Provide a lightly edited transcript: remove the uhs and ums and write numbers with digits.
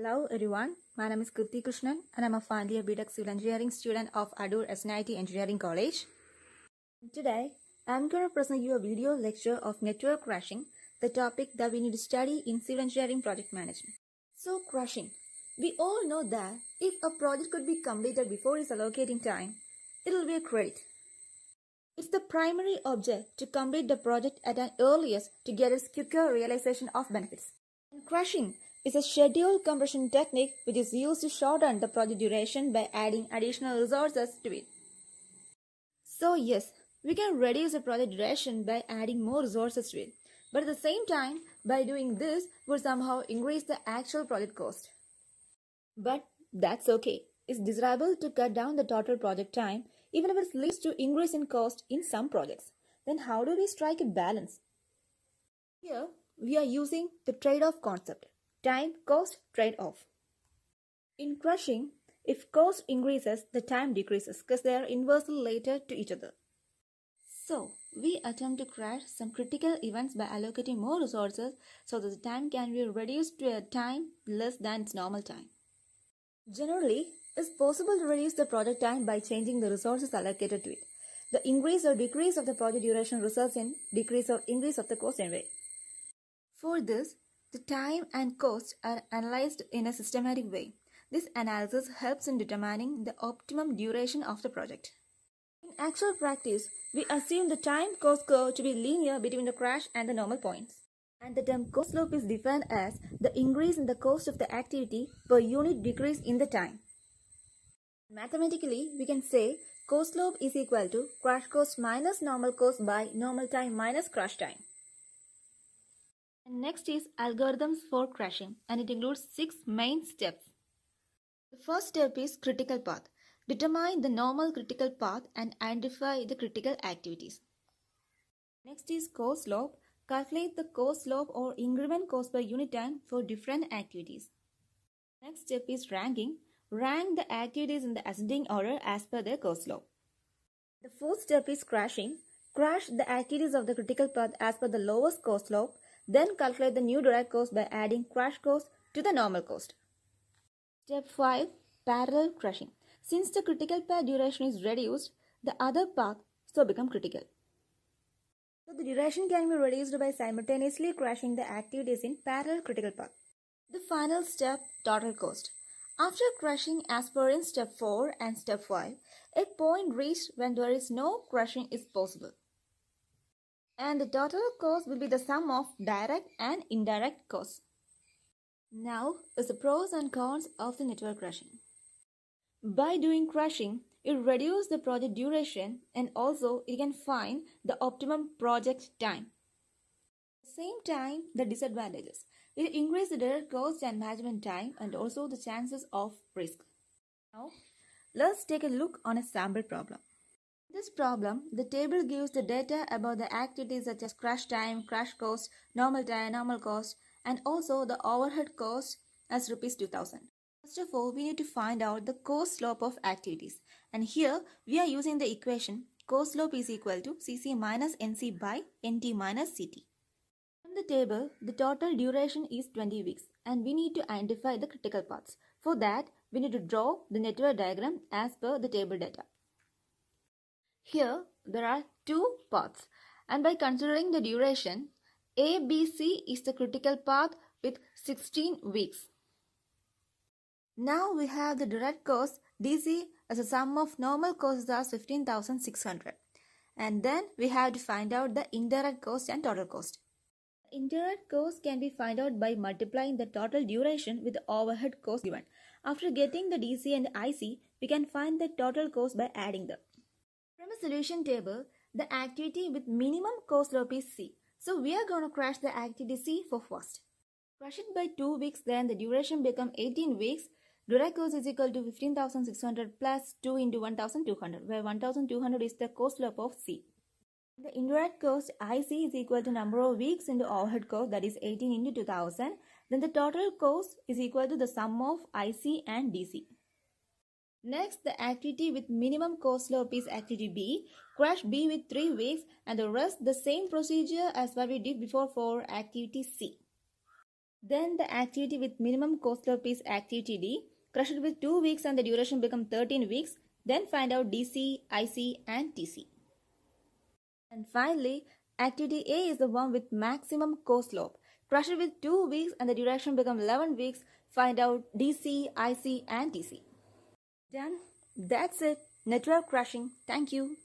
Hello everyone, my name is Kirti Krishnan and I'm a final year BTech Civil Engineering student of Adur SNIT Engineering College. Today, I'm going to present you a video lecture of network crashing, the topic that we need to study in Civil Engineering Project Management. So crashing. We all know that if a project could be completed before its allocating time, it will be a credit. It's the primary object to complete the project at an earliest to get its quicker realization of benefits. And crashing is a scheduled compression technique which is used to shorten the project duration by adding additional resources to it. So yes, we can reduce the project duration by adding more resources to it. But at the same time, by doing this, we'll somehow increase the actual project cost. But that's okay. It's desirable to cut down the total project time even if it leads to increase in cost in some projects. Then how do we strike a balance? Here, we are using the trade-off concept. Time-cost trade-off. In crushing, if cost increases, the time decreases because they are inversely related to each other. So, we attempt to crash some critical events by allocating more resources so that the time can be reduced to a time less than its normal time. Generally, it's possible to reduce the project time by changing the resources allocated to it. The increase or decrease of the project duration results in decrease or increase of the cost anyway. For this, the time and cost are analyzed in a systematic way. This analysis helps in determining the optimum duration of the project. In actual practice, we assume the time-cost curve to be linear between the crash and the normal points. And the term cost slope is defined as the increase in the cost of the activity per unit decrease in the time. Mathematically, we can say cost slope is equal to crash cost minus normal cost by normal time minus crash time. And next is algorithms for crashing, and it includes 6 main steps. The first step is critical path. Determine the normal critical path and identify the critical activities. Next is cost slope. Calculate the cost slope or increment cost per unit time for different activities. Next step is ranking. Rank the activities in the ascending order as per their cost slope. The fourth step is crashing. Crash the activities of the critical path as per the lowest cost slope. Then calculate the new direct cost by adding crash cost to the normal cost. Step 5. Parallel crashing. Since the critical path duration is reduced, the other path so become critical. So the duration can be reduced by simultaneously crashing the activities in parallel critical path. The final step, total cost. After crashing as per in step 4 and step 5, a point reached when there is no crashing is possible. And the total cost will be the sum of direct and indirect costs. Now is the pros and cons of the network crashing. By doing crashing, it reduces the project duration and also it can find the optimum project time. At the same time, the disadvantages. It increases the direct cost and management time and also the chances of risk. Now, let's take a look on a sample problem. In this problem, the table gives the data about the activities such as crash time, crash cost, normal time, normal cost, and also the overhead cost as rupees 2000. First of all, we need to find out the cost slope of activities. And here, we are using the equation cost slope is equal to Cc minus Nc by Nt minus Ct. From the table, the total duration is 20 weeks and we need to identify the critical paths. For that, we need to draw the network diagram as per the table data. Here, there are 2 paths and by considering the duration, ABC is the critical path with 16 weeks. Now we have the direct cost DC as a sum of normal costs as 15,600 and then we have to find out the indirect cost and total cost. Indirect cost can be found out by multiplying the total duration with the overhead cost given. After getting the DC and IC, we can find the total cost by adding them. From a solution table, the activity with minimum cost slope is C. So we are going to crash the activity C for first. Crash it by 2 weeks, then the duration becomes 18 weeks. Direct cost is equal to 15,600 plus 2 into 1,200, where 1,200 is the cost slope of C. The indirect cost IC is equal to number of weeks into overhead cost, that is 18 into 2000. Then the total cost is equal to the sum of IC and DC. Next, the activity with minimum cost slope is activity B. Crash B with 3 weeks and the rest the same procedure as what we did before for activity C. Then the activity with minimum cost slope is activity D. Crush it with 2 weeks and the duration become 13 weeks. Then find out DC, IC and TC. And finally, activity A is the one with maximum cost slope. Crush it with 2 weeks and the duration become 11 weeks. Find out DC, IC and TC. Done. That's it. Network crushing. Thank you.